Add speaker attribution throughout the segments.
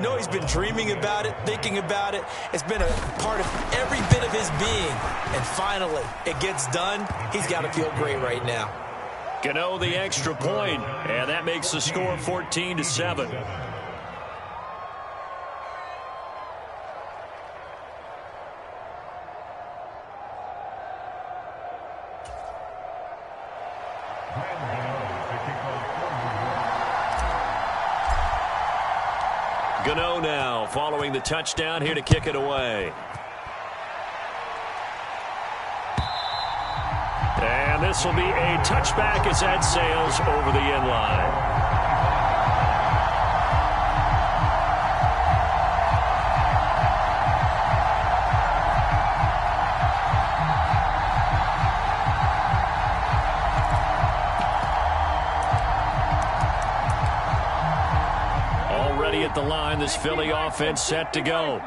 Speaker 1: No, he's been dreaming about it, thinking about it. It's been a part of every bit of his being. And finally, it gets done. He's got to feel great right now.
Speaker 2: Gano the extra point, and that makes the score 14-7. Gano now following the touchdown here to kick it away. And this will be a touchback as that sails over the end line. At the line, this Philly offense set to go.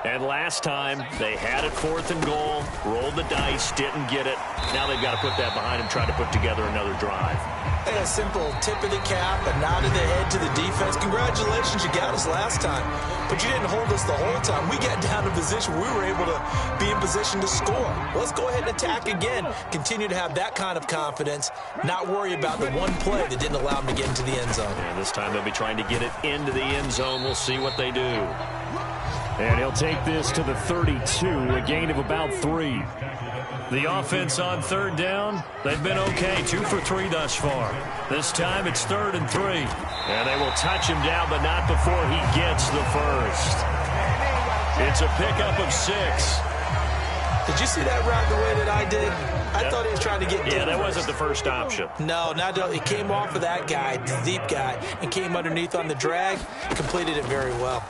Speaker 2: And last time, they had it 4th and goal, rolled the dice, didn't get it. Now they've got to put that behind them, try to put together another drive.
Speaker 1: And a simple tip of the cap, a nod of the head to the defense. Congratulations, you got us last time. But you didn't hold us the whole time. We got down to position. We were able to be in position to score. Let's go ahead and attack again. Continue to have that kind of confidence. Not worry about the one play that didn't allow them to get into the end zone.
Speaker 2: And this time they'll be trying to get it into the end zone. We'll see what they do. And he'll take this to the 32, a gain of about 3. The offense on 3rd down, they've been okay, 2 for 3 thus far. This time it's 3rd and 3. And they will touch him down, but not before he gets the first. It's a pickup of 6.
Speaker 1: Did you see that route the way that I did? I thought he was trying to get
Speaker 2: Yeah, that wasn't the first option.
Speaker 1: No, he came off of that guy, the deep guy, and came underneath on the drag, completed it very well.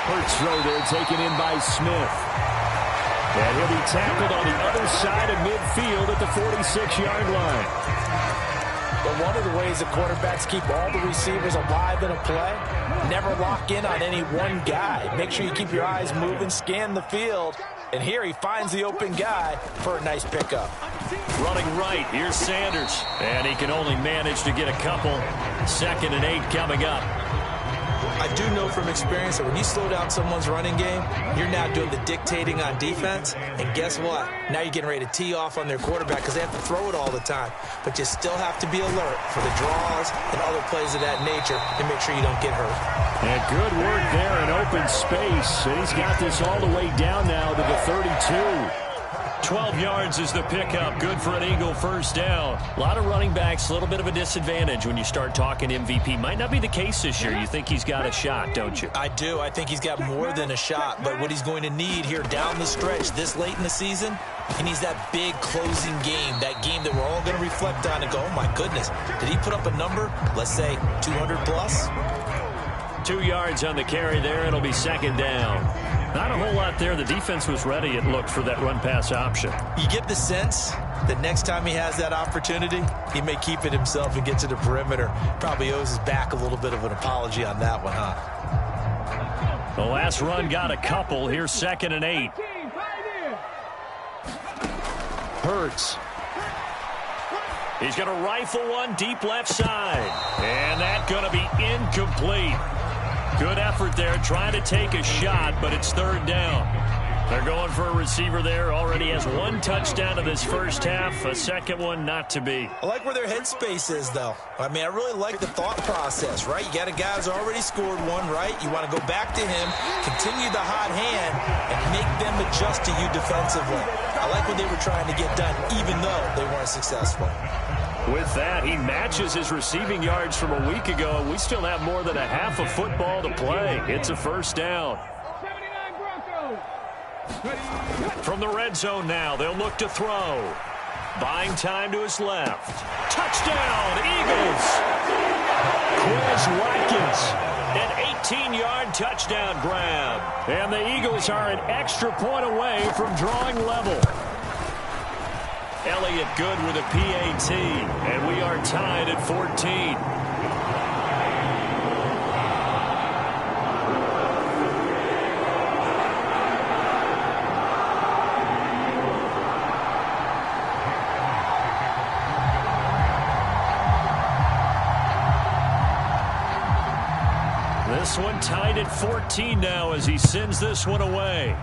Speaker 3: Hurts throw there, taken in by Smith. And he'll be tackled on the other side of midfield at the 46-yard line.
Speaker 1: But one of the ways the quarterbacks keep all the receivers alive in a play, never lock in on any one guy. Make sure you keep your eyes moving, scan the field. And here he finds the open guy for a nice pickup.
Speaker 2: Running right, here's Sanders. And he can only manage to get a couple. 2nd and 8 coming up.
Speaker 1: I do know from experience that when you slow down someone's running game, you're now doing the dictating on defense. And guess what? Now you're getting ready to tee off on their quarterback because they have to throw it all the time. But you still have to be alert for the draws and other plays of that nature to make sure you don't get hurt.
Speaker 3: And good work there in open space. And he's got this all the way down now to the 32.
Speaker 2: 12 yards is the pickup. Good for an Eagle first down. A lot of running backs, a little bit of a disadvantage when you start talking MVP. Might not be the case this year. You think he's got a shot, don't you?
Speaker 1: I do. I think he's got more than a shot. But what he's going to need here down the stretch this late in the season, he needs that big closing game, that game that we're all going to reflect on and go, oh, my goodness, did he put up a number, let's say 200 plus?
Speaker 2: 2 yards on the carry there. It'll be 2nd down. Not a whole lot there. The defense was ready, it looked, for that run-pass option.
Speaker 1: You get the sense that next time he has that opportunity, he may keep it himself and get to the perimeter. Probably owes his back a little bit of an apology on that one, huh?
Speaker 2: The last run got a couple. Here's 2nd and 8.
Speaker 3: Hurts.
Speaker 2: He's going to rifle one deep left side. And that's going to be incomplete. Good effort there, trying to take a shot, but it's 3rd down. They're going for a receiver there. Already has 1 touchdown in this first half. A 2nd one not to be.
Speaker 1: I like where their headspace is, though. I mean, I really like the thought process, right? You got a guy who's already scored one, right? You want to go back to him, continue the hot hand, and make them adjust to you defensively. I like what they were trying to get done, even though they weren't successful.
Speaker 2: With that, he matches his receiving yards from a week ago. We still have more than a half of football to play. It's a first down. From the red zone now, they'll look to throw. Buying time to his left. Touchdown, Eagles! Chris Watkins, an 18-yard touchdown grab. And the Eagles are an extra point away from drawing level. Elliott good with a PAT, and we are tied at 14. This one tied at 14 now as he sends this one away.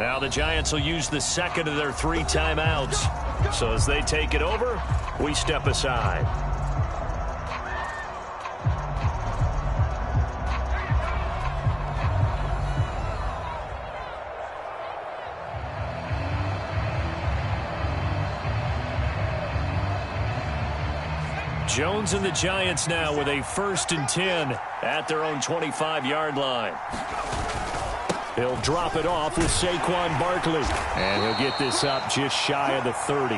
Speaker 2: Now the Giants will use the second of their 3 timeouts. So as they take it over, we step aside. Jones and the Giants now with a 1st and 10 at their own 25-yard line. He'll drop it off with Saquon Barkley. And he'll get this up just shy of the 30.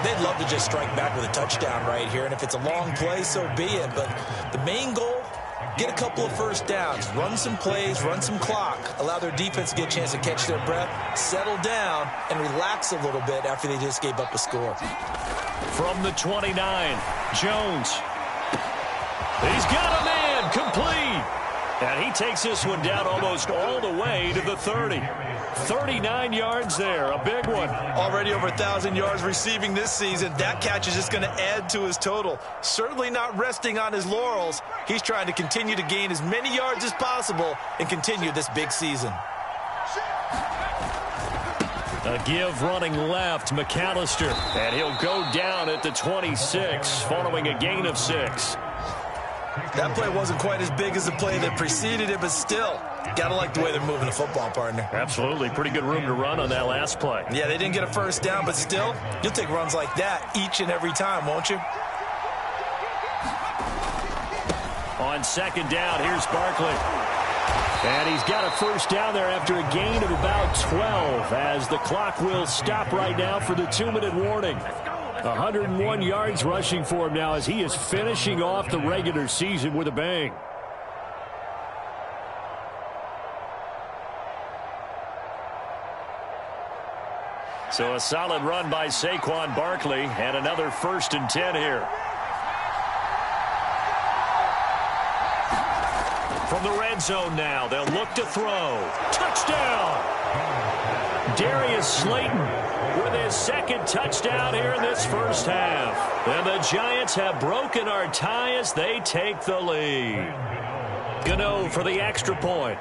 Speaker 1: They'd love to just strike back with a touchdown right here. And if it's a long play, so be it. But the main goal, get a couple of first downs. Run some plays, run some clock. Allow their defense to get a chance to catch their breath, settle down, and relax a little bit after they just gave up a score.
Speaker 2: From the 29, Jones. He's got a man, complete. And he takes this one down almost all the way to the 30. 39 yards there, a big one.
Speaker 1: Already over 1,000 yards receiving this season. That catch is just going to add to his total. Certainly not resting on his laurels. He's trying to continue to gain as many yards as possible and continue this big season.
Speaker 2: A give running left, McAllister. And he'll go down at the 26 following a gain of 6.
Speaker 1: That play wasn't quite as big as the play that preceded it, but still, got to like the way they're moving the football, partner.
Speaker 2: Absolutely. Pretty good room to run on that last play.
Speaker 1: Yeah, they didn't get a first down, but still, you'll take runs like that each and every time, won't you?
Speaker 2: On 2nd down, here's Barkley. And he's got a first down there after a gain of about 12 as the clock will stop right now for the 2-minute warning. 101 yards rushing for him now as he is finishing off the regular season with a bang. So a solid run by Saquon Barkley and another 1st and 10 here. From the red zone now, they'll look to throw. Touchdown! Darius Slayton with his 2nd touchdown here in this first half. And the Giants have broken our tie as they take the lead. Gano for the extra point.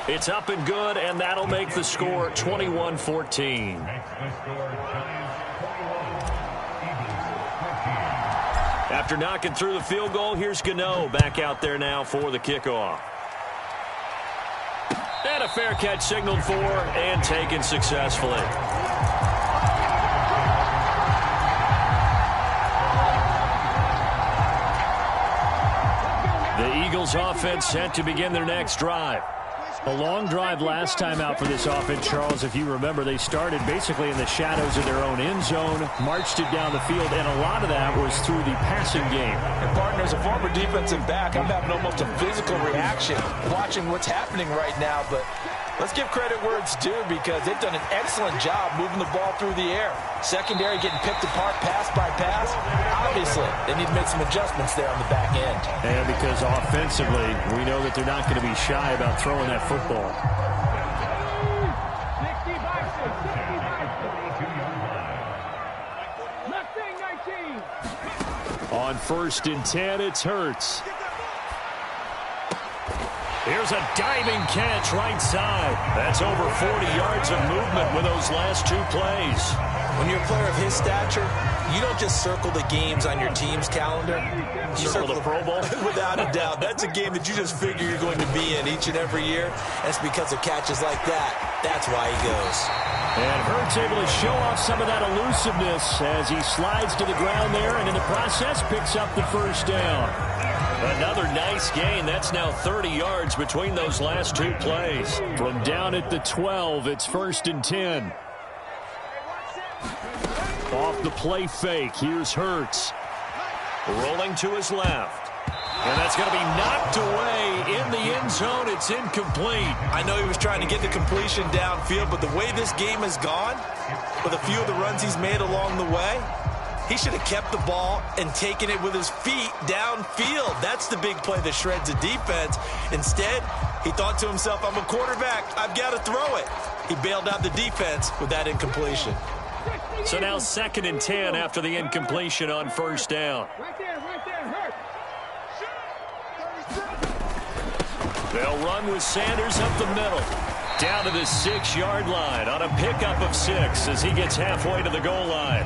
Speaker 2: It's up and good, and that'll make the score 21-14. After knocking through the field goal, here's Gano back out there now for the kickoff. And a fair catch signaled for and taken successfully. The Eagles offense set to begin their next drive. A long drive last time out for this offense, Charles. If you remember, they started basically in the shadows of their own end zone, marched it down the field, and a lot of that was through the passing game.
Speaker 1: And partner, as a former defensive back, I'm having almost a physical reaction watching what's happening right now. But let's give credit where it's due because they've done an excellent job moving the ball through the air. Secondary getting picked apart pass by pass. Obviously, they need to make some adjustments there on the back end.
Speaker 2: And because offensively, we know that they're not going to be shy about throwing that football. On 1st and 10, it's Hurts. Here's a diving catch right side. That's over 40 yards of movement with those last 2 plays.
Speaker 1: When you're a player of his stature, you don't just circle the games on your team's calendar. You circle the Pro Bowl. Without a doubt. That's a game that you just figure you're going to be in each and every year. And it's because of catches like that. That's why he goes.
Speaker 2: And Hurts able to show off some of that elusiveness as he slides to the ground there, and in the process picks up the first down. Another nice gain. That's now 30 yards between those last two plays. From down at the 12, it's 1st and 10. Off the play fake, here's Hurts. Rolling to his left. And that's going to be knocked away in the end zone. It's incomplete.
Speaker 1: I know he was trying to get the completion downfield, but the way this game has gone, with a few of the runs he's made along the way, he should have kept the ball and taken it with his feet downfield. That's the big play that shreds a defense. Instead, he thought to himself, I'm a quarterback. I've got to throw it. He bailed out the defense with that incompletion.
Speaker 2: So now 2nd and 10 after the incompletion on first down. They'll run with Sanders up the middle. Down to the 6-yard line on a pickup of 6 as he gets halfway to the goal line.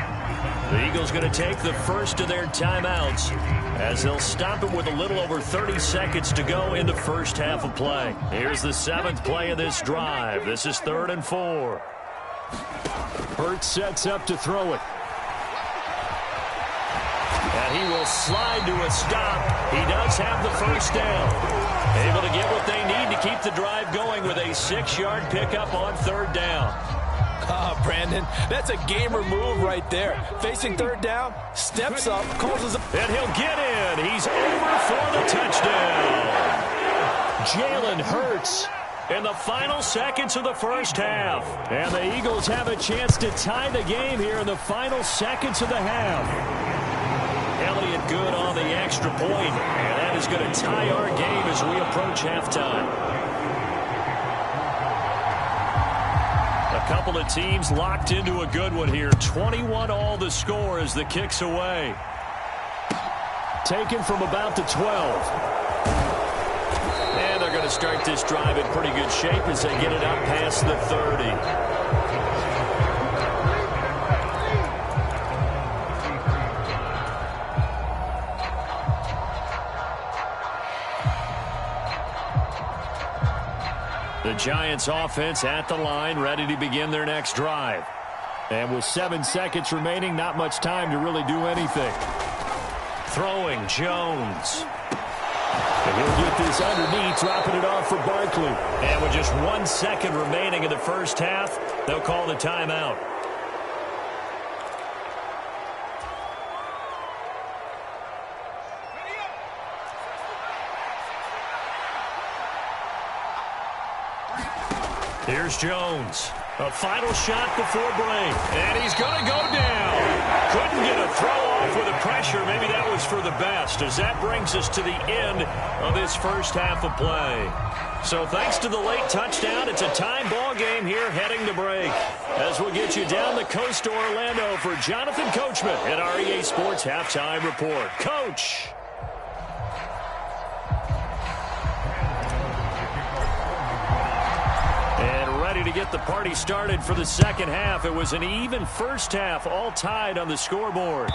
Speaker 2: The Eagles going to take the first of their timeouts as they'll stop it with a little over 30 seconds to go in the first half of play. Here's the 7th play of this drive. This is 3rd and 4. Hurts sets up to throw it. And he will slide to a stop. He does have the first down. Able to get what they need to keep the drive going with a 6-yard pickup on 3rd down.
Speaker 1: Brandon, that's a gamer move right there. Facing 3rd down, steps up, causes a...
Speaker 2: And he'll get in. He's over for the touchdown. Jalen Hurts in the final seconds of the first half. And the Eagles have a chance to tie the game here in the final seconds of the half. Elliott good on the extra point, and that is going to tie our game as we approach halftime. A couple of teams locked into a good one here. 21 all the score as the kick's away. Taken from about the 12. And they're going to start this drive in pretty good shape as they get it up past the 30. The Giants offense at the line, ready to begin their next drive. And with 7 seconds remaining, not much time to really do anything. Throwing, Jones. And he'll get this underneath, dropping it off for Barkley. And with just 1 second remaining in the first half, they'll call the timeout. Here's Jones. A final shot before break. And he's going to go down. Couldn't get a throw off with the pressure. Maybe that was for the best, as that brings us to the end of this first half of play. So thanks to the late touchdown, it's a time ball game here heading to break. As we'll get you down the coast to Orlando for Jonathan Coachman at our EA Sports Halftime Report. Coach. To get the party started for the second half. It was an even first half, all tied on the scoreboard.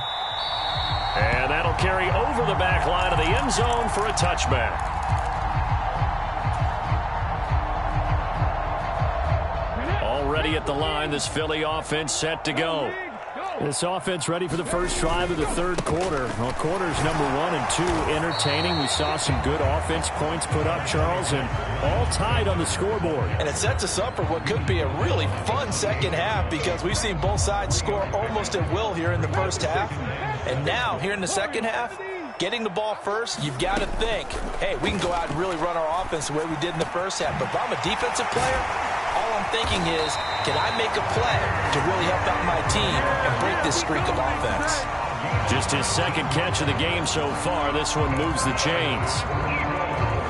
Speaker 2: And that'll carry over the back line of the end zone for a touchback. Already at the line, this Philly offense set to go. This offense ready for the first drive of the 3rd quarter. Well, quarters number 1 and 2 entertaining. We saw some good offense points put up, Charles, and all tied on the scoreboard.
Speaker 1: And it sets us up for what could be a really fun second half, because we've seen both sides score almost at will here in the first half. And now, here in the second half, getting the ball first, you've got to think, hey, we can go out and really run our offense the way we did in the first half. But if I'm a defensive player, all I'm thinking is, can I make a play to really help out my team and break this streak of offense?
Speaker 2: Just his 2nd catch of the game so far. This one moves the chains.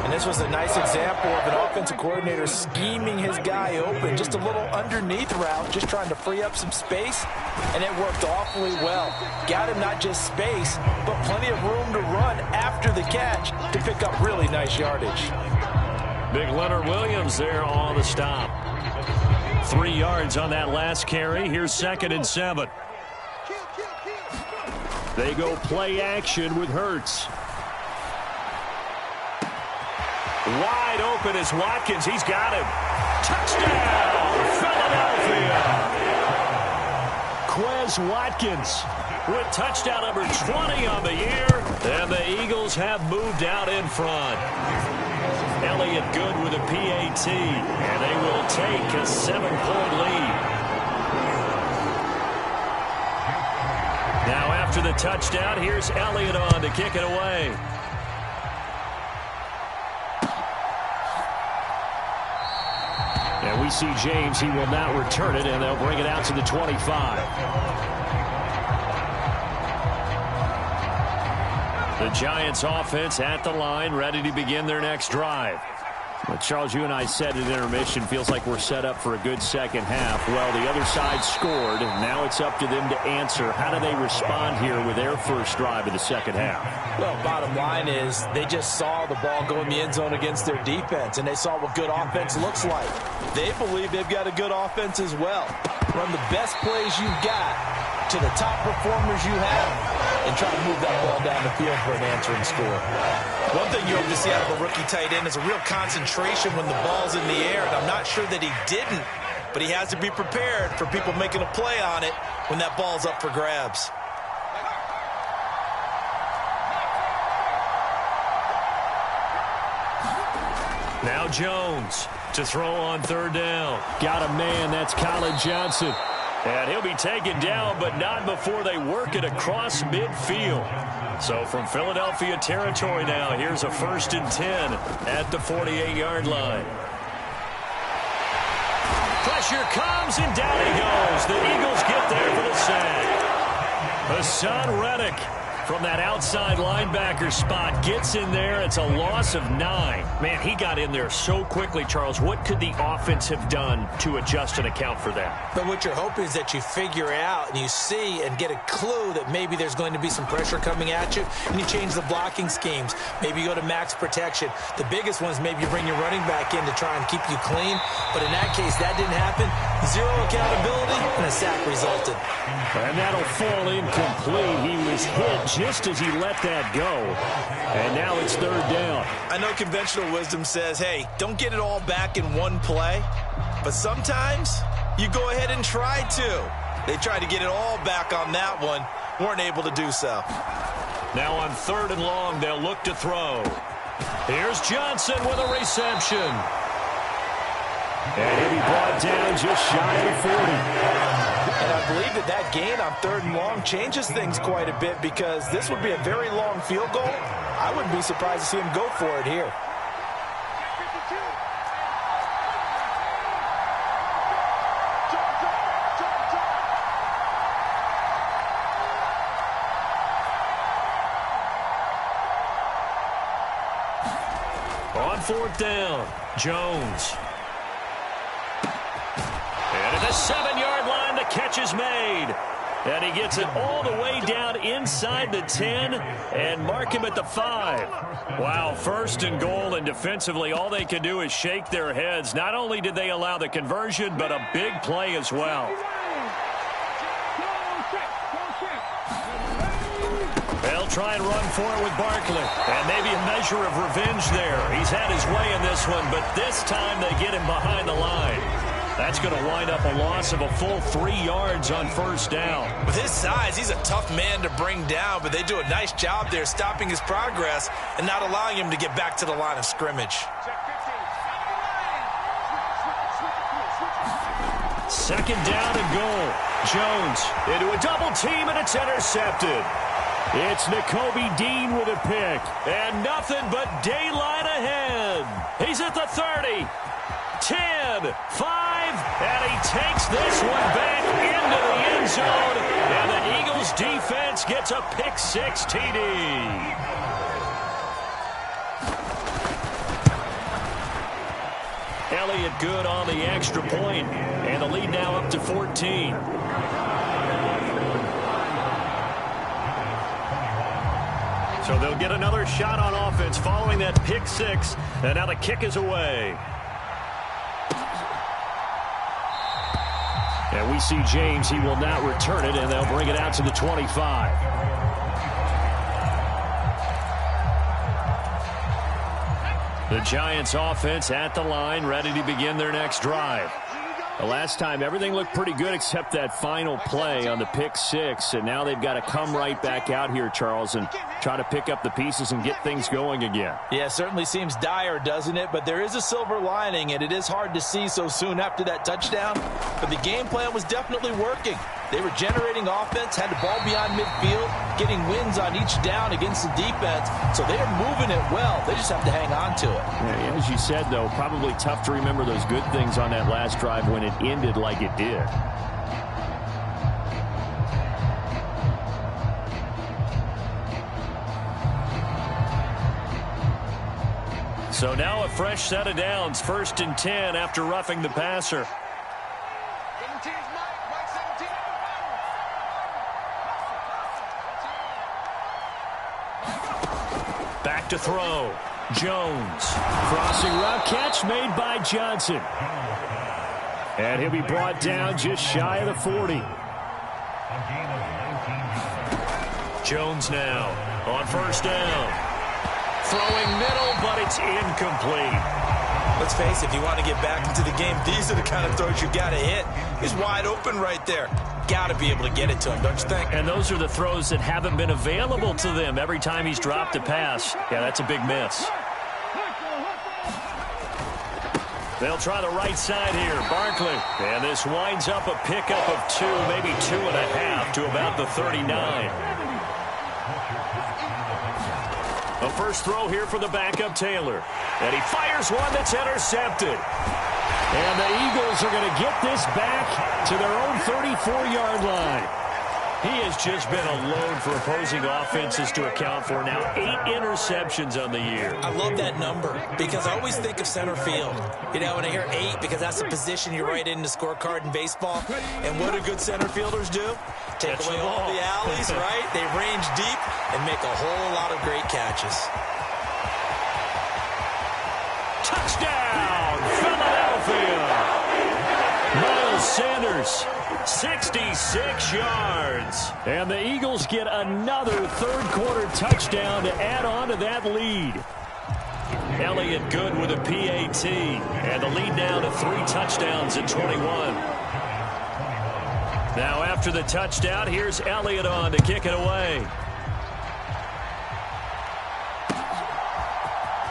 Speaker 1: And this was a nice example of an offensive coordinator scheming his guy open. Just a little underneath route, just trying to free up some space, and it worked awfully well. Got him not just space, but plenty of room to run after the catch to pick up really nice yardage.
Speaker 2: Big Leonard Williams there on the stop. 3 yards on that last carry. Here's 2nd and 7. They go play action with Hurts. Wide open is Watkins. He's got him. Touchdown, Philadelphia. Quez Watkins with touchdown number 20 on the year. And the Eagles have moved out in front. Elliott good with a PAT. And they will take a 7-point lead. Now after the touchdown, here's Elliott on to kick it away. And we see James. He will not return it, and they'll bring it out to the 25. The Giants offense at the line, ready to begin their next drive. Well, Charles, you and I said at intermission, feels like we're set up for a good second half. Well, the other side scored, and now it's up to them to answer. How do they respond here with their first drive of the second half?
Speaker 1: Well, bottom line is they just saw the ball go in the end zone against their defense, and they saw what good offense looks like. They believe they've got a good offense as well. Run the best plays you've got to the top performers you have, and try to move that ball down the field for an answering score. One thing you hope to see out of a rookie tight end is a real concentration when the ball's in the air, and I'm not sure that he didn't, but he has to be prepared for people making a play on it when that ball's up for grabs.
Speaker 2: Now Jones to throw on third down. Got a man, that's Colin Johnson. And he'll be taken down, but not before they work it across midfield. So from Philadelphia territory now, here's a 1st and 10 at the 48-yard line. Pressure comes, and down he goes. The Eagles get there for the sack. Hassan Reddick from that outside linebacker spot gets in there. It's a loss of 9. Man, he got in there so quickly, Charles. What could the offense have done to adjust and account for that?
Speaker 1: But what you're hoping is that you figure out and you see and get a clue that maybe there's going to be some pressure coming at you, and you change the blocking schemes. Maybe you go to max protection. The biggest one is maybe you bring your running back in to try and keep you clean. But in that case, that didn't happen. Zero accountability, and a sack resulted.
Speaker 2: And that'll fall incomplete. He was hit just as he let that go. And now it's third down.
Speaker 1: I know conventional wisdom says, hey, don't get it all back in one play. But sometimes you go ahead and try to. They tried to get it all back on that one. Weren't able to do so.
Speaker 2: Now on 3rd and long, they'll look to throw. Here's Johnson with a reception. And he'll be brought down just shy of 40.
Speaker 1: And I believe that gain on 3rd and long changes things quite a bit, because this would be a very long field goal. I wouldn't be surprised to see him go for it here.
Speaker 2: On 4th down, Jones. And at the 7-yard line, the catch is made. And he gets it all the way down inside the 10 and mark him at the 5. Wow, 1st and goal, and defensively all they can do is shake their heads. Not only did they allow the conversion, but a big play as well. They'll try and run for it with Barkley. And maybe a measure of revenge there. He's had his way in this one, but this time they get him behind the line. That's going to wind up a loss of a full 3 yards on 1st down.
Speaker 1: With his size, he's a tough man to bring down, but they do a nice job there stopping his progress and not allowing him to get back to the line of scrimmage.
Speaker 2: 2nd down and goal. Jones into a double team, and it's intercepted. It's Nakobe Dean with a pick, and nothing but daylight ahead. He's at the 30, 10, 5, and he takes this one back into the end zone, and the Eagles defense gets a pick-6 TD. Elliott good on the extra point, and the lead now up to 14. So they'll get another shot on offense following that pick-6, and now the kick is away. And we see James. He will not return it, and they'll bring it out to the 25. The Giants offense at the line, ready to begin their next drive. The last time, everything looked pretty good except that final play on the pick six. And now they've got to come right back out here, Charles, and try to pick up the pieces and get things going again.
Speaker 1: Yeah, it certainly seems dire, doesn't it? But there is a silver lining, and it is hard to see so soon after that touchdown. But the game plan was definitely working. They were generating offense, had the ball beyond midfield, getting wins on each down against the defense. So they are moving it well. They just have to hang on to it.
Speaker 2: Yeah, as you said, though, probably tough to remember those good things on that last drive when it ended like it did. So now a fresh set of downs, 1st and 10 after roughing the passer. Back to throw. Jones. Crossing route catch made by Johnson. And he'll be brought down just shy of the 40. Jones now on 1st down. Throwing middle, but it's incomplete.
Speaker 1: Let's face it, if you want to get back into the game, these are the kind of throws you got to hit. He's wide open right there. Got to be able to get it to him, don't you think?
Speaker 2: And those are the throws that haven't been available to them every time he's dropped a pass. Yeah, that's a big miss. They'll try the right side here. Barkley. And this winds up a pickup of 2, maybe 2.5 to about the 39. The first throw here for the backup Taylor. And he fires one that's intercepted. And the Eagles are going to get this back to their own 34-yard line. He has just been a load for opposing offenses to account for. Now 8 interceptions on the year.
Speaker 1: I love that number because I always think of center field. You know, when I hear 8, because that's the position you write in the scorecard in baseball. And what do good center fielders do? Take away all the alleys, right? They range deep and make a whole lot of great catches.
Speaker 2: Touchdown, Philadelphia! Miles Sanders, 66 yards. And the Eagles get another third-quarter touchdown to add on to that lead. Elliott good with a PAT. And the lead now to 3 touchdowns at 21. Now after the touchdown, here's Elliott on to kick it away.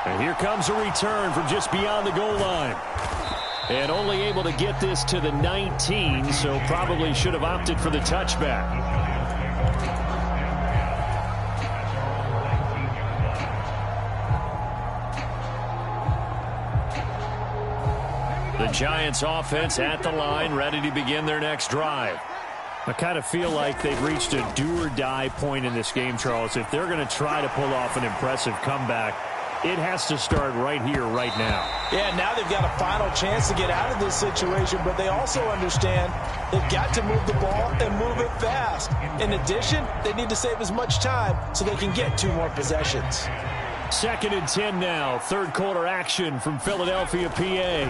Speaker 2: And here comes a return from just beyond the goal line. And only able to get this to the 19, so probably should have opted for the touchback. The Giants offense at the line, ready to begin their next drive. I kind of feel like they've reached a do-or-die point in this game, Charles. If they're going to try to pull off an impressive comeback, it has to start right here, right now.
Speaker 1: Yeah, now they've got a final chance to get out of this situation, but they also understand they've got to move the ball and move it fast. In addition, they need to save as much time so they can get 2 more possessions.
Speaker 2: 2nd and 10 now. Third-quarter action from Philadelphia, PA.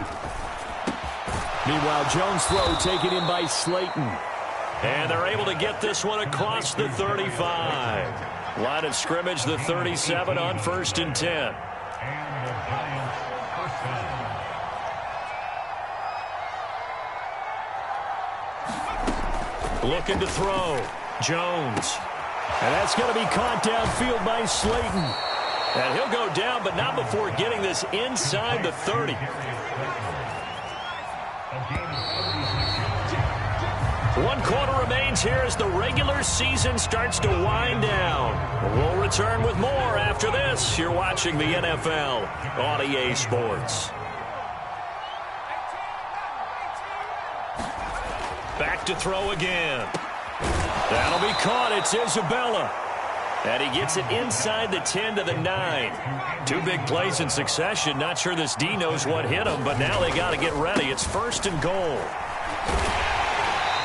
Speaker 2: Meanwhile, Jones' throw taken in by Slayton. And they're able to get this one across the 35. Line of scrimmage, the 37 on 1st and 10. Looking to throw. Jones. And that's going to be caught downfield by Slayton. And he'll go down, but not before getting this inside the 30. 1 quarter remains here as the regular season starts to wind down. We'll return with more after this. You're watching the NFL on EA Sports. Back to throw again. That'll be caught. It's Isabella. And he gets it inside the 10 to the 9. 2 big plays in succession. Not sure this D knows what hit him, but now they got to get ready. It's 1st and goal.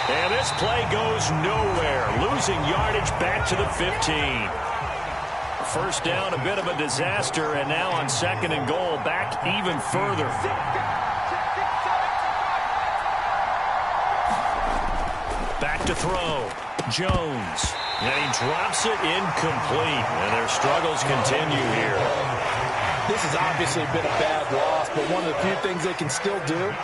Speaker 2: And this play goes nowhere. Losing yardage back to the 15. 1st down, a bit of a disaster, and now on 2nd and goal, back even further. Back to throw. Jones. And he drops it incomplete. And their struggles continue here.
Speaker 1: This has obviously been a bad loss, but one of the few things they can still do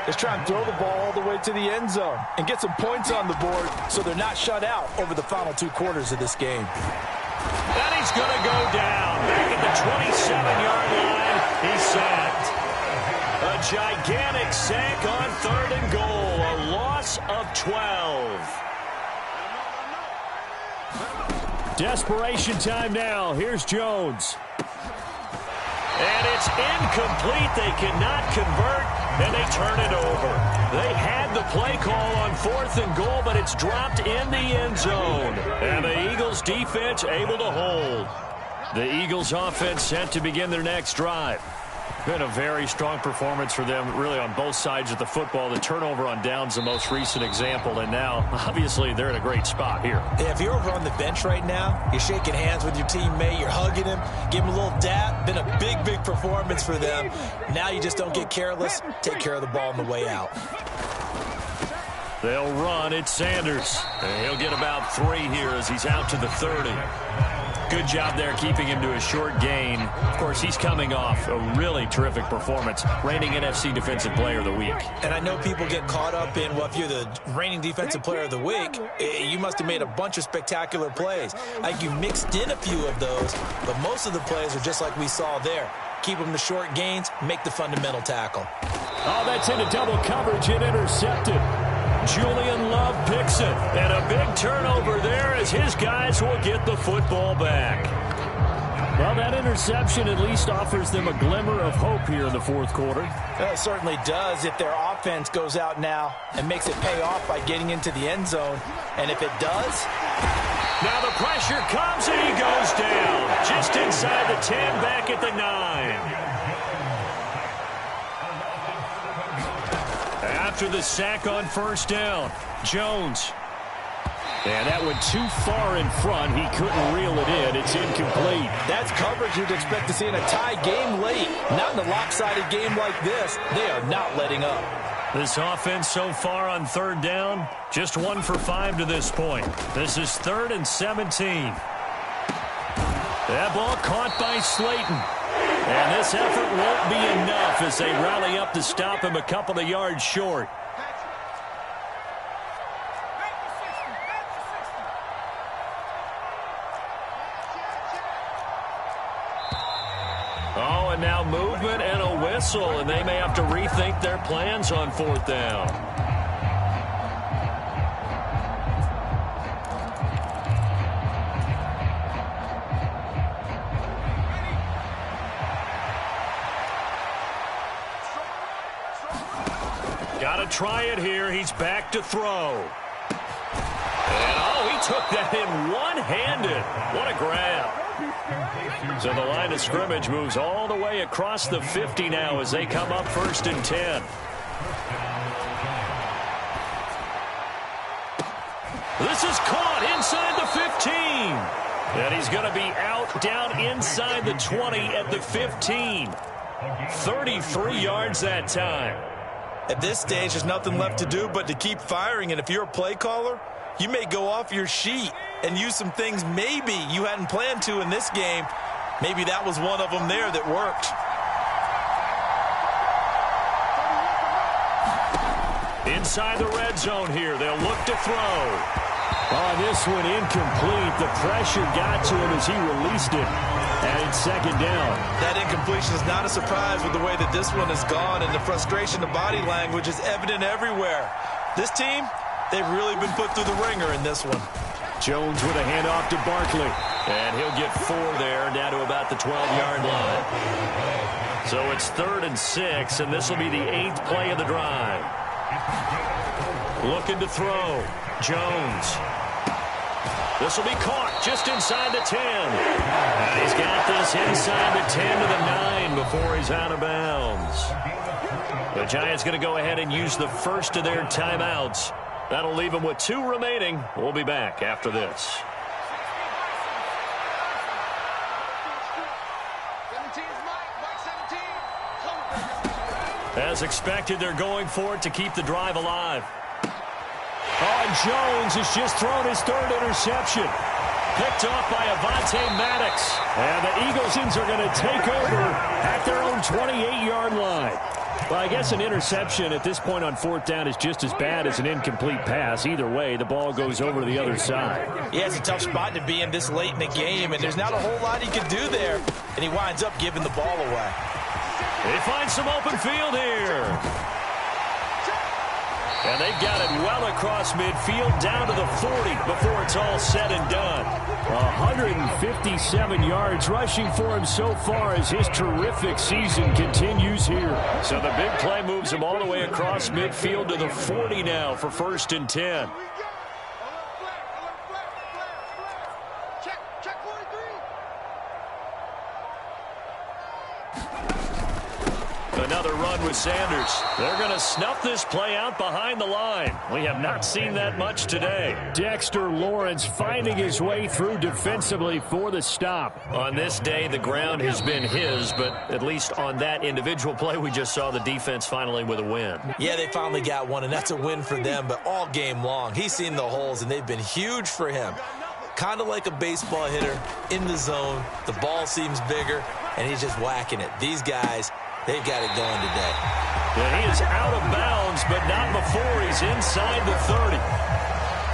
Speaker 1: is try and throw the ball all the way to the end zone and get some points on the board so they're not shut out over the final 2 quarters of this game.
Speaker 2: And he's going to go down. Back at the 27-yard line, he's sacked. A gigantic sack on 3rd and goal. A loss of 12. Desperation time now. Here's Jones. And it's incomplete. They cannot convert, and they turn it over. They had the play call on 4th and goal, but it's dropped in the end zone. And the Eagles defense able to hold. The Eagles offense set to begin their next drive. Been a very strong performance for them, really, on both sides of the football. The turnover on downs, the most recent example, and now, obviously, they're in a great spot here.
Speaker 1: Yeah, if you're over on the bench right now, you're shaking hands with your teammate, you're hugging him, give him a little dap. Been a big, big performance for them. Now you just don't get careless. Take care of the ball on the way out.
Speaker 2: They'll run. It's Sanders. And he'll get about 3 here as he's out to the 30. Good job there keeping him to a short gain. Of course, he's coming off a really terrific performance, reigning NFC Defensive Player of the Week.
Speaker 1: And I know people get caught up in, well, if you're the reigning Defensive Player of the Week, you must have made a bunch of spectacular plays. Like, you mixed in a few of those, but most of the plays are just like we saw there. Keep them to short gains, make the fundamental tackle.
Speaker 2: Oh, that's into double coverage and intercepted. Julian Love picks it, and a big turnover there as his guys will get the football back. Well, that interception at least offers them a glimmer of hope here in the 4th quarter.
Speaker 1: It certainly does if their offense goes out now and makes it pay off by getting into the end zone. And if it does...
Speaker 2: Now the pressure comes and he goes down. Just inside the 10, back at the 9. After the sack on 1st down, Jones. And that went too far in front. He couldn't reel it in. It's incomplete.
Speaker 1: That's coverage you'd expect to see in a tie game late. Not in a lopsided game like this. They are not letting up.
Speaker 2: This offense so far on 3rd down, just 1 for 5 to this point. This is 3rd and 17. That ball caught by Slayton. And this effort won't be enough as they rally up to stop him a couple of yards short. Oh, and now movement and a whistle, and they may have to rethink their plans on 4th down. Got to try it here. He's back to throw. And, oh, he took that in one-handed. What a grab. So the line of scrimmage moves all the way across the 50 now as they come up 1st and 10. This is caught inside the 15. And he's going to be out down inside the 20 at the 15. 33 yards that time.
Speaker 1: At this stage, there's nothing left to do but to keep firing. And if you're a play caller, you may go off your sheet and use some things maybe you hadn't planned to in this game. Maybe that was one of them there that worked.
Speaker 2: Inside the red zone here. They'll look to throw. Oh, this one incomplete. The pressure got to him as he released it. And it's 2nd down.
Speaker 1: That incompletion is not a surprise with the way that this one has gone, and the frustration, the body language is evident everywhere. This team, they've really been put through the ringer in this one.
Speaker 2: Jones with a handoff to Barkley. And he'll get 4 there, down to about the 12-yard line. So it's 3rd and 6, and this will be the 8th play of the drive. Looking to throw. Jones. This will be caught just inside the 10. And he's got this inside the 10 to the 9 before he's out of bounds. The Giants going to go ahead and use the first of their timeouts. That'll leave them with 2 remaining. We'll be back after this. As expected, they're going for it to keep the drive alive. Oh, and Jones has just thrown his 3rd interception. Picked off by Avonte Maddox. And the Eagles are going to take over at their own 28-yard line. Well, I guess an interception at this point on fourth down is just as bad as an incomplete pass. Either way, the ball goes over to the other side.
Speaker 1: Yeah, it's a tough spot to be in this late in the game, and there's not a whole lot he could do there. And he winds up giving the ball away.
Speaker 2: They find some open field here. And they've got it well across midfield down to the 40 before it's all said and done. 157 yards rushing for him so far as his terrific season continues here. So the big play moves him all the way across midfield to the 40 now for 1st and 10. Another run with Sanders. They're going to snuff this play out behind the line. We have not seen that much today. Dexter Lawrence finding his way through defensively for the stop. On this day, the ground has been his, but at least on that individual play, we just saw the defense finally with a win.
Speaker 1: Yeah, they finally got one, and that's a win for them, but all game long, he's seen the holes, and they've been huge for him. Kind of like a baseball hitter in the zone. The ball seems bigger, and he's just whacking it. These guys, they've got it going today.
Speaker 2: Yeah, he is out of bounds, but not before he's inside the 30.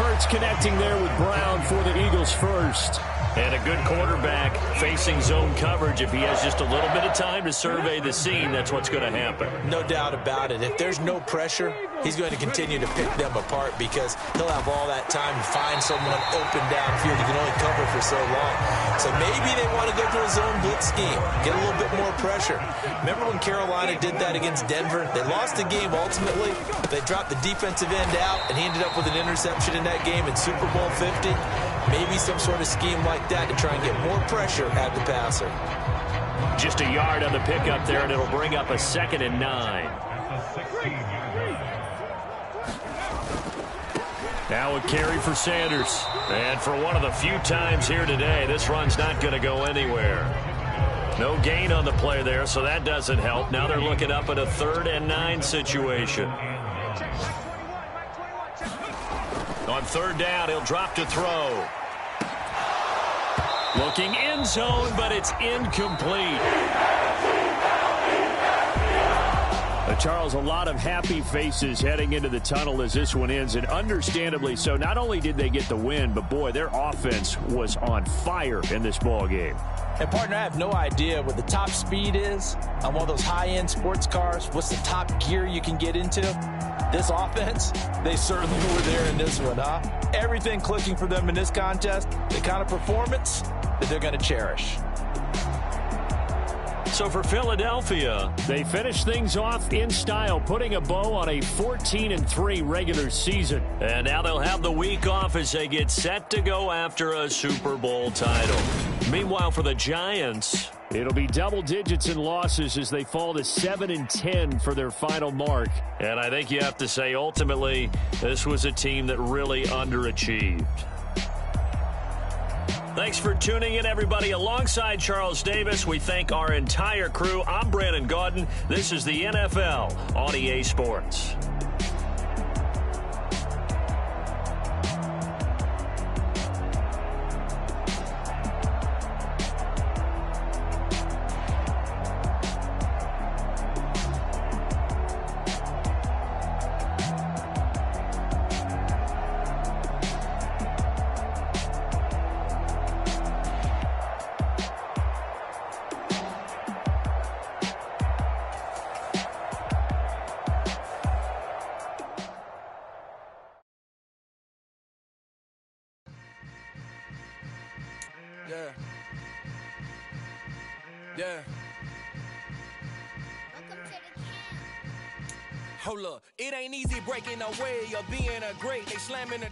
Speaker 2: Hurts connecting there with Brown for the Eagles first. And a good quarterback facing zone coverage. If he has just a little bit of time to survey the scene, that's what's going to happen.
Speaker 1: No doubt about it. If there's no pressure, he's going to continue to pick them apart because he'll have all that time to find someone open downfield. He can only cover for so long. So maybe they want to go to a zone blitz scheme, get a little bit more pressure. Remember when Carolina did that against Denver? They lost the game ultimately. They dropped the defensive end out, and he ended up with an interception in that game in Super Bowl 50. Maybe some sort of scheme like that to try and get more pressure at the passer.
Speaker 2: Just a yard on the pickup there, and it'll bring up a 2nd and 9. Now a carry for Sanders. And for one of the few times here today, this run's not going to go anywhere. No gain on the play there, so that doesn't help. Now they're looking up at a 3rd and 9 situation. On 3rd down, he'll drop to throw. Looking end zone, but it's incomplete. Charles, a lot of happy faces heading into the tunnel as this one ends, and understandably so. Not only did they get the win, but boy, their offense was on fire in this ball game.
Speaker 1: And partner, I have no idea what the top speed is on one of those high-end sports cars. What's the top gear you can get into? This offense, they certainly were there in this one, huh? Everything clicking for them in this contest, the kind of performance that they're going to cherish.
Speaker 2: So for Philadelphia, they finish things off in style, putting a bow on a 14-3 regular season. And now they'll have the week off as they get set to go after a Super Bowl title. Meanwhile, for the Giants, it'll be double digits in losses as they fall to 7-10 for their final mark. And I think you have to say, ultimately, this was a team that really underachieved. Thanks for tuning in, everybody. Alongside Charles Davis, we thank our entire crew. I'm Brandon Gaudin. This is the NFL on EA Sports.
Speaker 4: Yeah. Hold up, it ain't easy breaking away or being a great. They slamming the